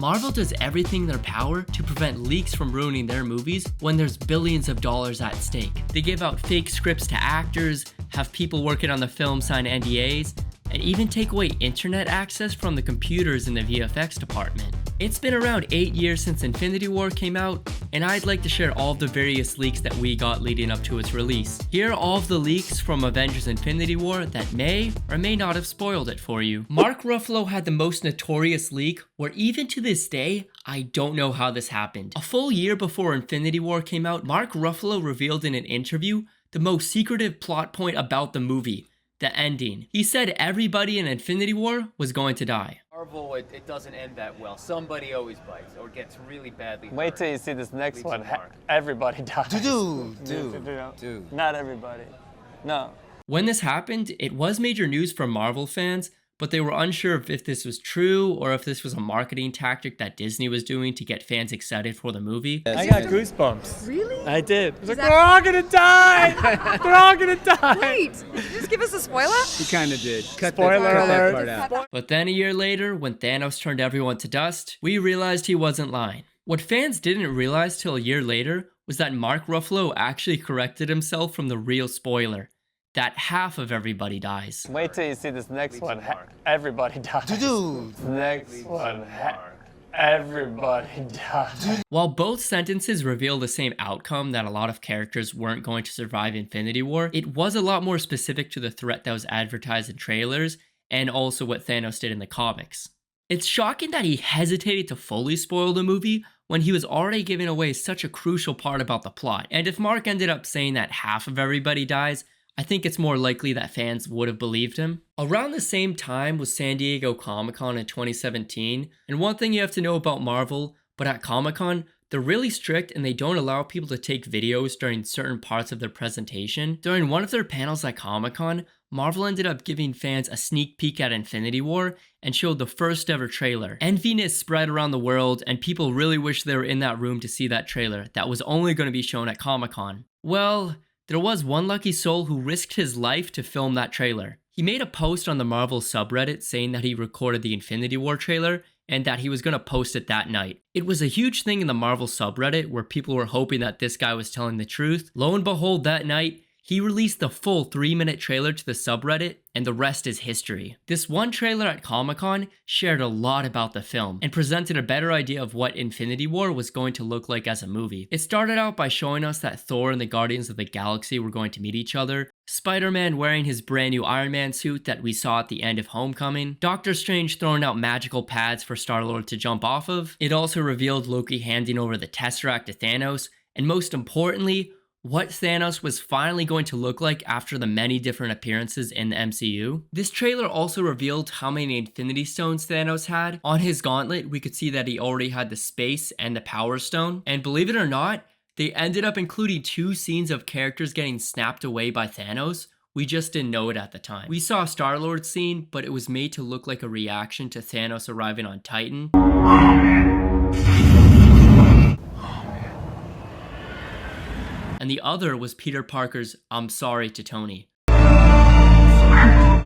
Marvel does everything in their power to prevent leaks from ruining their movies when there's billions of dollars at stake. They give out fake scripts to actors, have people working on the film sign NDAs, and even take away internet access from the computers in the VFX department. It's been around 8 years since Infinity War came out, and I'd like to share all of the various leaks that we got leading up to its release. Here are all of the leaks from Avengers Infinity War that may or may not have spoiled it for you. Mark Ruffalo had the most notorious leak, where even to this day, I don't know how this happened. A full year before Infinity War came out, Mark Ruffalo revealed in an interview the most secretive plot point about the movie: the ending. He said everybody in Infinity War was going to die. Marvel, it doesn't end that well. Somebody always bites or gets really badly hurt. Wait till you see this next one. Everybody dies. Dude. Not everybody. No. When this happened, it was major news for Marvel fans, but they were unsure if this was true or if this was a marketing tactic that Disney was doing to get fans excited for the movie. I got goosebumps. Really? I did. I was like, they're all gonna die! They're all gonna die! Wait, did you just give us a spoiler? He kind of did. Cut Spoiler that alert. part out. But then a year later, when Thanos turned everyone to dust, we realized he wasn't lying. What fans didn't realize till a year later was that Mark Ruffalo actually corrected himself from the real spoiler: that half of everybody dies. Wait till you see this next one. Everybody dies. Next one. Everybody dies. While both sentences reveal the same outcome, that a lot of characters weren't going to survive Infinity War, it was a lot more specific to the threat that was advertised in trailers and also what Thanos did in the comics. It's shocking that he hesitated to fully spoil the movie when he was already giving away such a crucial part about the plot. And if Mark ended up saying that half of everybody dies, I think it's more likely that fans would have believed him. Around the same time was San Diego Comic-Con in 2017, and one thing you have to know about Marvel, but at Comic-Con, they're really strict and they don't allow people to take videos during certain parts of their presentation. During one of their panels at Comic-Con, Marvel ended up giving fans a sneak peek at Infinity War and showed the first ever trailer. Enviness spread around the world and people really wished they were in that room to see that trailer that was only going to be shown at Comic-Con. Well, there was one lucky soul who risked his life to film that trailer. He made a post on the Marvel subreddit saying that he recorded the Infinity War trailer and that he was going to post it that night. It was a huge thing in the Marvel subreddit where people were hoping that this guy was telling the truth. Lo and behold, that night, he released the full 3-minute trailer to the subreddit, and the rest is history. This one trailer at Comic-Con shared a lot about the film and presented a better idea of what Infinity War was going to look like as a movie. It started out by showing us that Thor and the Guardians of the Galaxy were going to meet each other, Spider-Man wearing his brand new Iron Man suit that we saw at the end of Homecoming, Doctor Strange throwing out magical pads for Star-Lord to jump off of. It also revealed Loki handing over the Tesseract to Thanos, and most importantly, what Thanos was finally going to look like after the many different appearances in the MCU. This trailer also revealed how many Infinity Stones Thanos had. On his gauntlet, we could see that he already had the Space and the Power Stone. And believe it or not, they ended up including 2 scenes of characters getting snapped away by Thanos. We just didn't know it at the time. We saw a Star-Lord scene, but it was made to look like a reaction to Thanos arriving on Titan. And the other was Peter Parker's "I'm sorry" to Tony.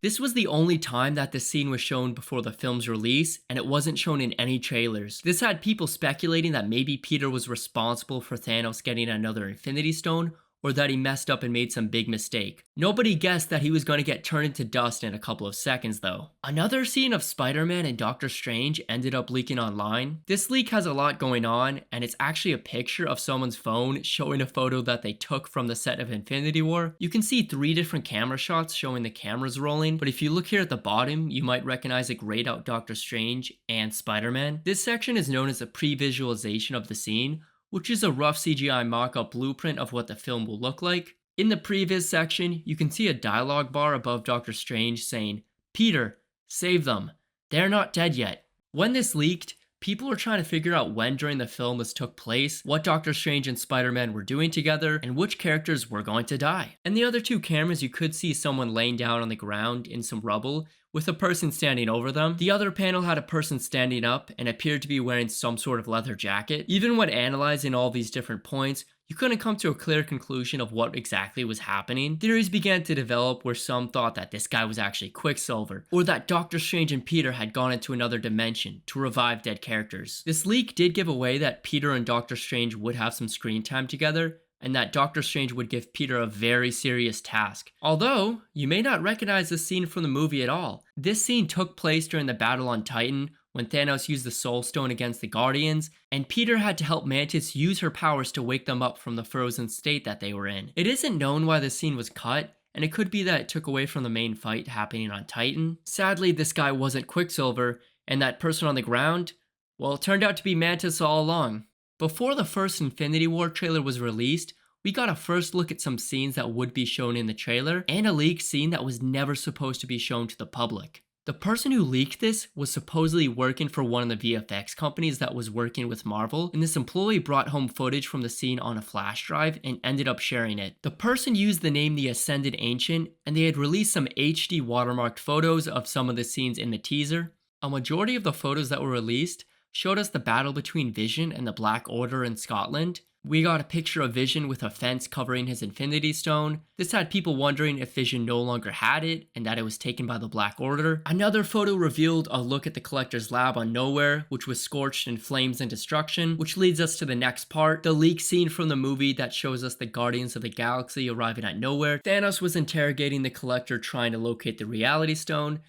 This was the only time that this scene was shown before the film's release, and it wasn't shown in any trailers. This had people speculating that maybe Peter was responsible for Thanos getting another Infinity Stone, or that he messed up and made some big mistake. Nobody guessed that he was going to get turned into dust in a couple of seconds though. Another scene of Spider-Man and Doctor Strange ended up leaking online. This leak has a lot going on, and it's actually a picture of someone's phone showing a photo that they took from the set of Infinity War. You can see 3 different camera shots showing the cameras rolling, but if you look here at the bottom, you might recognize a grayed out Doctor Strange and Spider-Man. This section is known as a pre-visualization of the scene, which is a rough CGI mock-up blueprint of what the film will look like. In the previous section, you can see a dialogue bar above Doctor Strange saying, "Peter, save them. They're not dead yet." When this leaked, people were trying to figure out when during the film this took place, what Doctor Strange and Spider-Man were doing together, and which characters were going to die. In the other 2 cameras, you could see someone laying down on the ground in some rubble, with a person standing over them. The other panel had a person standing up and appeared to be wearing some sort of leather jacket. Even when analyzing all these different points, you couldn't come to a clear conclusion of what exactly was happening. Theories began to develop where some thought that this guy was actually Quicksilver, or that Doctor Strange and Peter had gone into another dimension to revive dead characters. This leak did give away that Peter and Doctor Strange would have some screen time together, and that Doctor Strange would give Peter a very serious task. Although, you may not recognize this scene from the movie at all. This scene took place during the battle on Titan, when Thanos used the Soul Stone against the Guardians, and Peter had to help Mantis use her powers to wake them up from the frozen state that they were in. It isn't known why this scene was cut, and it could be that it took away from the main fight happening on Titan. Sadly, this guy wasn't Quicksilver, and that person on the ground, well, it turned out to be Mantis all along. Before the first Infinity War trailer was released, we got a first look at some scenes that would be shown in the trailer, and a leaked scene that was never supposed to be shown to the public. The person who leaked this was supposedly working for one of the VFX companies that was working with Marvel, and this employee brought home footage from the scene on a flash drive and ended up sharing it. The person used the name The Ascended Ancient, and they had released some HD watermarked photos of some of the scenes in the teaser. A majority of the photos that were released showed us the battle between Vision and the Black Order in Scotland. We got a picture of Vision with a fence covering his Infinity Stone. This had people wondering if Vision no longer had it and that it was taken by the Black Order. Another photo revealed a look at the Collector's lab on Nowhere, which was scorched in flames and destruction, which leads us to the next part, the leak scene from the movie that shows us the Guardians of the Galaxy arriving at Nowhere. Thanos was interrogating the Collector trying to locate the Reality Stone.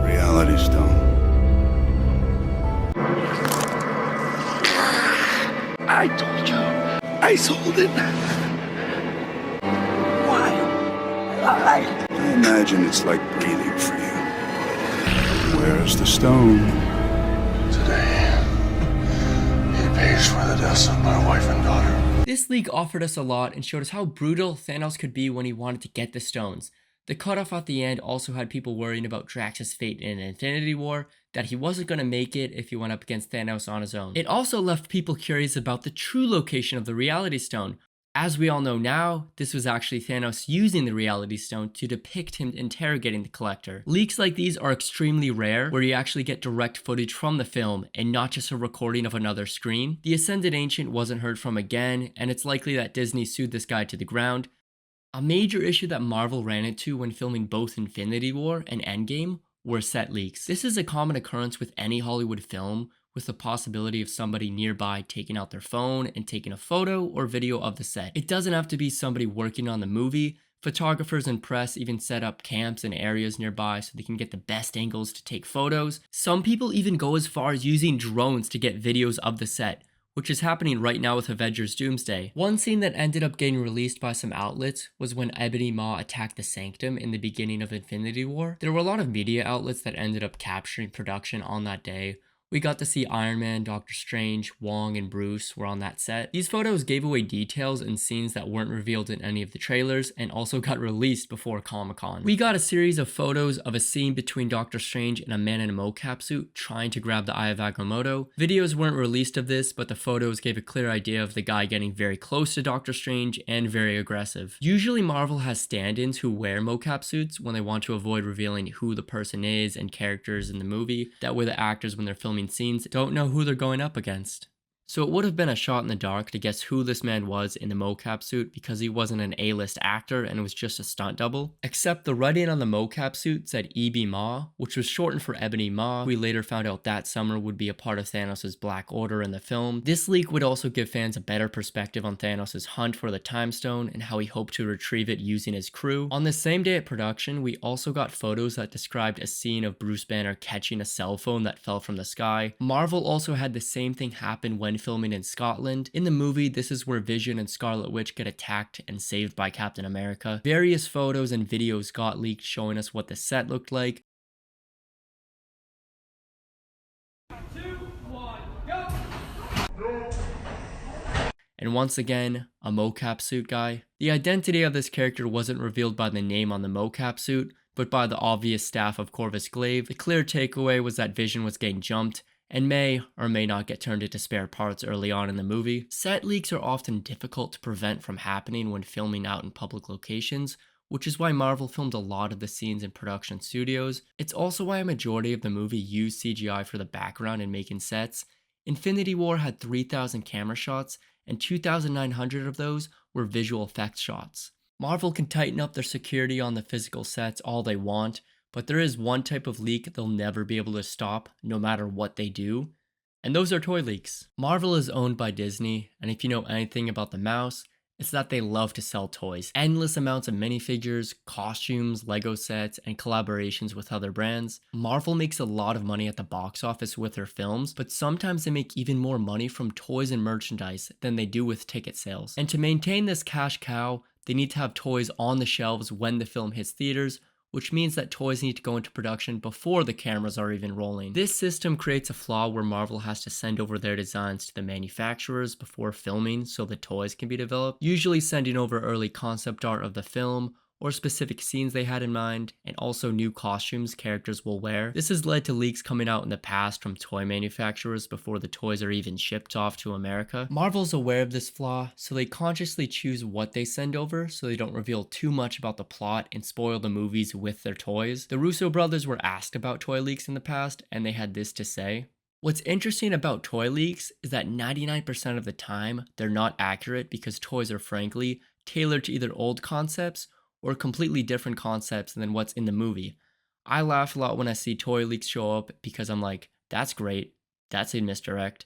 Reality Stone. I told you. I sold it. Why? I imagine it's like breathing for you. Where's the stone? Today, he pays for the deaths of my wife and daughter. This leak offered us a lot and showed us how brutal Thanos could be when he wanted to get the stones. The cutoff at the end also had people worrying about Drax's fate in Infinity War, that he wasn't going to make it if he went up against Thanos on his own. It also left people curious about the true location of the Reality Stone. As we all know now, this was actually Thanos using the Reality Stone to depict him interrogating the Collector. Leaks like these are extremely rare, where you actually get direct footage from the film and not just a recording of another screen. The Ascended Ancient wasn't heard from again, and it's likely that Disney sued this guy to the ground. A major issue that Marvel ran into when filming both Infinity War and EndGame were set leaks. This is a common occurrence with any Hollywood film, with the possibility of somebody nearby taking out their phone and taking a photo or video of the set. It doesn't have to be somebody working on the movie. Photographers and press even set up camps in areas nearby so they can get the best angles to take photos. Some people even go as far as using drones to get videos of the set, which is happening right now with Avengers Doomsday. One scene that ended up getting released by some outlets was when Ebony Maw attacked the Sanctum in the beginning of Infinity War. There were a lot of media outlets that ended up capturing production on that day. We got to see Iron Man, Doctor Strange, Wong, and Bruce were on that set. These photos gave away details and scenes that weren't revealed in any of the trailers and also got released before Comic-Con. We got a series of photos of a scene between Doctor Strange and a man in a mocap suit trying to grab the Eye of Agamotto. Videos weren't released of this, but the photos gave a clear idea of the guy getting very close to Doctor Strange and very aggressive. Usually Marvel has stand-ins who wear mocap suits when they want to avoid revealing who the person is and characters in the movie. That way the actors, when they're filming scenes, don't know who they're going up against. So it would have been a shot in the dark to guess who this man was in the mocap suit because he wasn't an A-list actor and was just a stunt double. Except the writing on the mocap suit said E.B. Maw, which was shortened for Ebony Maw. We later found out that summer would be a part of Thanos' Black Order in the film. This leak would also give fans a better perspective on Thanos' hunt for the Time Stone and how he hoped to retrieve it using his crew. On the same day at production, we also got photos that described a scene of Bruce Banner catching a cell phone that fell from the sky. Marvel also had the same thing happen when filming in Scotland. In the movie, this is where Vision and Scarlet Witch get attacked and saved by Captain America. Various photos and videos got leaked showing us what the set looked like. 2, 1, go! And once again, a mocap suit guy. The identity of this character wasn't revealed by the name on the mocap suit, but by the obvious staff of Corvus Glaive. The clear takeaway was that Vision was getting jumped, and may or may not get turned into spare parts early on in the movie. Set leaks are often difficult to prevent from happening when filming out in public locations, which is why Marvel filmed a lot of the scenes in production studios. It's also why a majority of the movie used CGI for the background and making sets. Infinity War had 3,000 camera shots, and 2,900 of those were visual effects shots. Marvel can tighten up their security on the physical sets all they want, but there is one type of leak they'll never be able to stop, no matter what they do, and those are toy leaks. Marvel is owned by Disney, and if you know anything about the mouse, it's that they love to sell toys. Endless amounts of minifigures, costumes, Lego sets, and collaborations with other brands. Marvel makes a lot of money at the box office with their films, but sometimes they make even more money from toys and merchandise than they do with ticket sales. And to maintain this cash cow, they need to have toys on the shelves when the film hits theaters, which means that toys need to go into production before the cameras are even rolling. This system creates a flaw where Marvel has to send over their designs to the manufacturers before filming so the toys can be developed, usually sending over early concept art of the film or specific scenes they had in mind, and also new costumes characters will wear. This has led to leaks coming out in the past from toy manufacturers before the toys are even shipped off to America. Marvel's aware of this flaw, so they consciously choose what they send over so they don't reveal too much about the plot and spoil the movies with their toys. The Russo brothers were asked about toy leaks in the past, and they had this to say. What's interesting about toy leaks is that 99% of the time, they're not accurate because toys are frankly tailored to either old concepts or completely different concepts than what's in the movie. I laugh a lot when I see toy leaks show up because I'm like, that's great, that's a misdirect.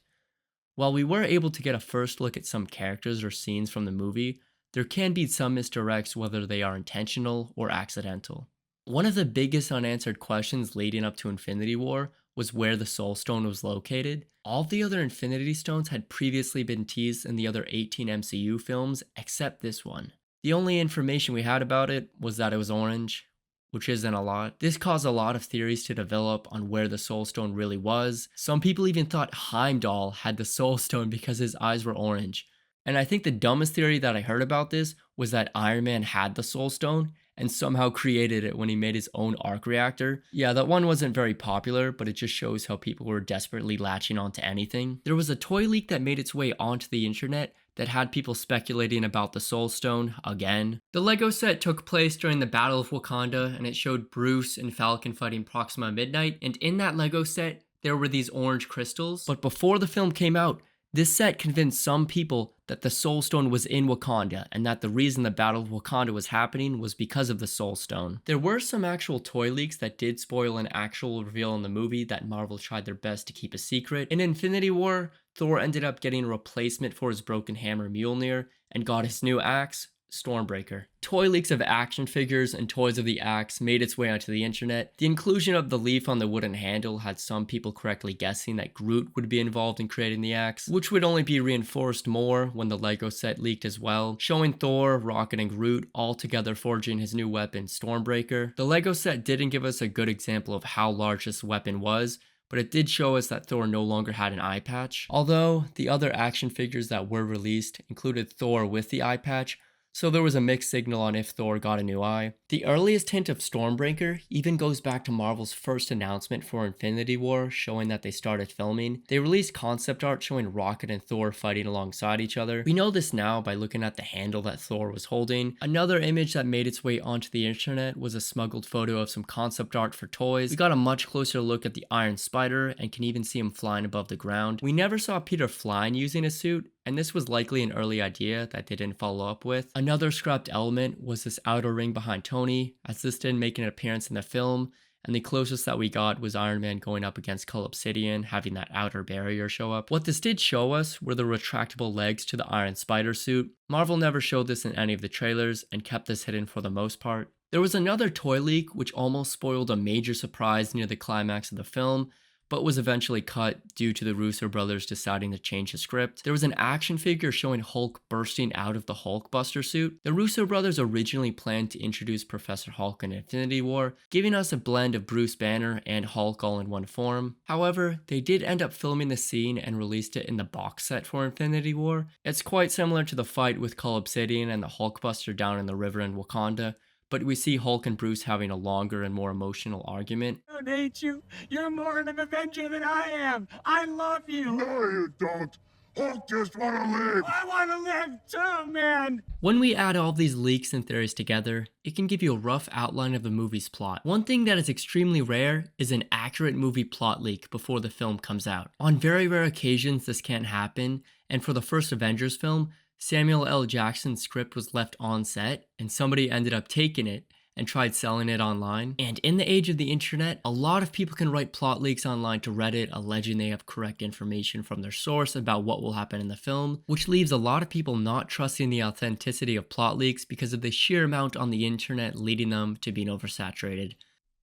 While we were able to get a first look at some characters or scenes from the movie, there can be some misdirects whether they are intentional or accidental. One of the biggest unanswered questions leading up to Infinity War was where the Soul Stone was located. All of the other Infinity Stones had previously been teased in the other 18 MCU films except this one. The only information we had about it was that it was orange, which isn't a lot. This caused a lot of theories to develop on where the Soul Stone really was. Some people even thought Heimdall had the Soul Stone because his eyes were orange. And I think the dumbest theory that I heard about this was that Iron Man had the Soul Stone and somehow created it when he made his own arc reactor. Yeah, that one wasn't very popular, but it just shows how people were desperately latching onto anything. There was a toy leak that made its way onto the internet that had people speculating about the Soul Stone again. The Lego set took place during the Battle of Wakanda, and it showed Bruce and Falcon fighting Proxima Midnight, and in that Lego set, there were these orange crystals. But before the film came out, this set convinced some people that the Soul Stone was in Wakanda, and that the reason the Battle of Wakanda was happening was because of the Soul Stone. There were some actual toy leaks that did spoil an actual reveal in the movie that Marvel tried their best to keep a secret. In Infinity War, Thor ended up getting a replacement for his broken hammer Mjolnir and got his new axe, Stormbreaker. Toy leaks of action figures and toys of the axe made its way onto the internet. The inclusion of the leaf on the wooden handle had some people correctly guessing that Groot would be involved in creating the axe, which would only be reinforced more when the Lego set leaked as well, showing Thor, Rocket, and Groot all together forging his new weapon, Stormbreaker. The Lego set didn't give us a good example of how large this weapon was, but it did show us that Thor no longer had an eye patch. Although, the other action figures that were released included Thor with the eye patch, so there was a mixed signal on if Thor got a new eye. The earliest hint of Stormbreaker even goes back to Marvel's first announcement for Infinity War, showing that they started filming. They released concept art showing Rocket and Thor fighting alongside each other. We know this now by looking at the handle that Thor was holding. Another image that made its way onto the internet was a smuggled photo of some concept art for toys. We got a much closer look at the Iron Spider and can even see him flying above the ground. We never saw Peter flying using a suit, and this was likely an early idea that they didn't follow up with. Another scrapped element was this outer ring behind Tony, as this didn't make an appearance in the film, and the closest that we got was Iron Man going up against Cull Obsidian, having that outer barrier show up. What this did show us were the retractable legs to the Iron Spider suit. Marvel never showed this in any of the trailers, and kept this hidden for the most part. There was another toy leak which almost spoiled a major surprise near the climax of the film, but was eventually cut due to the Russo brothers deciding to change the script. There was an action figure showing Hulk bursting out of the Hulkbuster suit. The Russo brothers originally planned to introduce Professor Hulk in Infinity War, giving us a blend of Bruce Banner and Hulk all in one form. However, they did end up filming the scene and released it in the box set for Infinity War. It's quite similar to the fight with Cull Obsidian and the Hulkbuster down in the river in Wakanda, but we see Hulk and Bruce having a longer and more emotional argument. I don't hate you. You're more of an Avenger than I am. I love you. No, you don't. Hulk just wanna live. I want to live too, man. When we add all of these leaks and theories together, it can give you a rough outline of the movie's plot. One thing that is extremely rare is an accurate movie plot leak before the film comes out. On very rare occasions this can't happen, and for the first Avengers film, Samuel L. Jackson's script was left on set, and somebody ended up taking it and tried selling it online. And in the age of the internet, a lot of people can write plot leaks online to Reddit alleging they have correct information from their source about what will happen in the film, which leaves a lot of people not trusting the authenticity of plot leaks because of the sheer amount on the internet leading them to being oversaturated.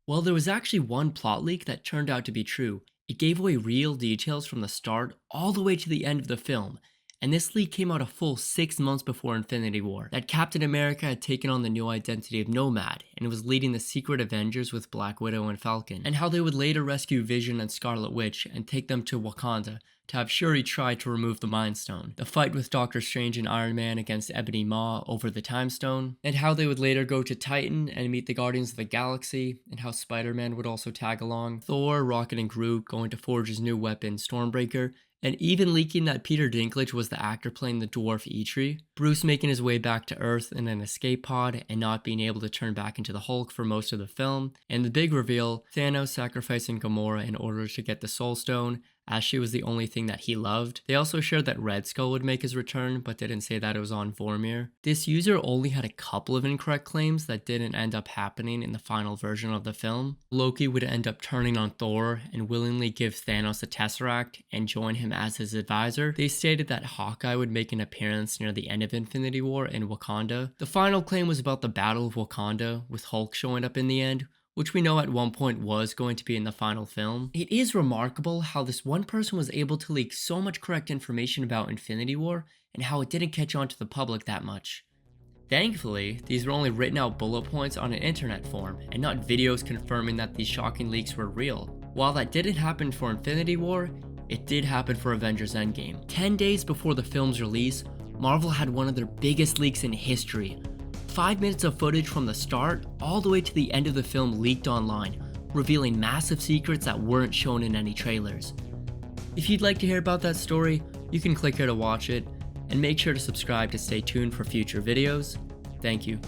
Well, there was actually one plot leak that turned out to be true. It gave away real details from the start all the way to the end of the film. And this leak came out a full 6 months before Infinity War, that Captain America had taken on the new identity of Nomad and was leading the secret Avengers with Black Widow and Falcon, and how they would later rescue Vision and Scarlet Witch and take them to Wakanda to have Shuri try to remove the Mind Stone, the fight with Doctor Strange and Iron Man against Ebony Maw over the Time Stone, and how they would later go to Titan and meet the Guardians of the Galaxy, and how Spider-Man would also tag along, Thor, Rocket and Groot going to forge his new weapon, Stormbreaker, and even leaking that Peter Dinklage was the actor playing the dwarf Eitri, Bruce making his way back to Earth in an escape pod and not being able to turn back into the Hulk for most of the film, and the big reveal, Thanos sacrificing Gamora in order to get the Soul Stone, as she was the only thing that he loved. They also shared that Red Skull would make his return, but didn't say that it was on Vormir. This user only had a couple of incorrect claims that didn't end up happening in the final version of the film. Loki would end up turning on Thor and willingly give Thanos the Tesseract and join him as his advisor. They stated that Hawkeye would make an appearance near the end of Infinity War in Wakanda. The final claim was about the Battle of Wakanda, with Hulk showing up in the end, which we know at one point was going to be in the final film. It is remarkable how this one person was able to leak so much correct information about Infinity War and how it didn't catch on to the public that much. Thankfully, these were only written out bullet points on an internet forum and not videos confirming that these shocking leaks were real. While that didn't happen for Infinity War, it did happen for Avengers Endgame. 10 days before the film's release, Marvel had one of their biggest leaks in history. 5 minutes of footage from the start all the way to the end of the film leaked online, revealing massive secrets that weren't shown in any trailers. If you'd like to hear about that story, you can click here to watch it, and make sure to subscribe to stay tuned for future videos. Thank you.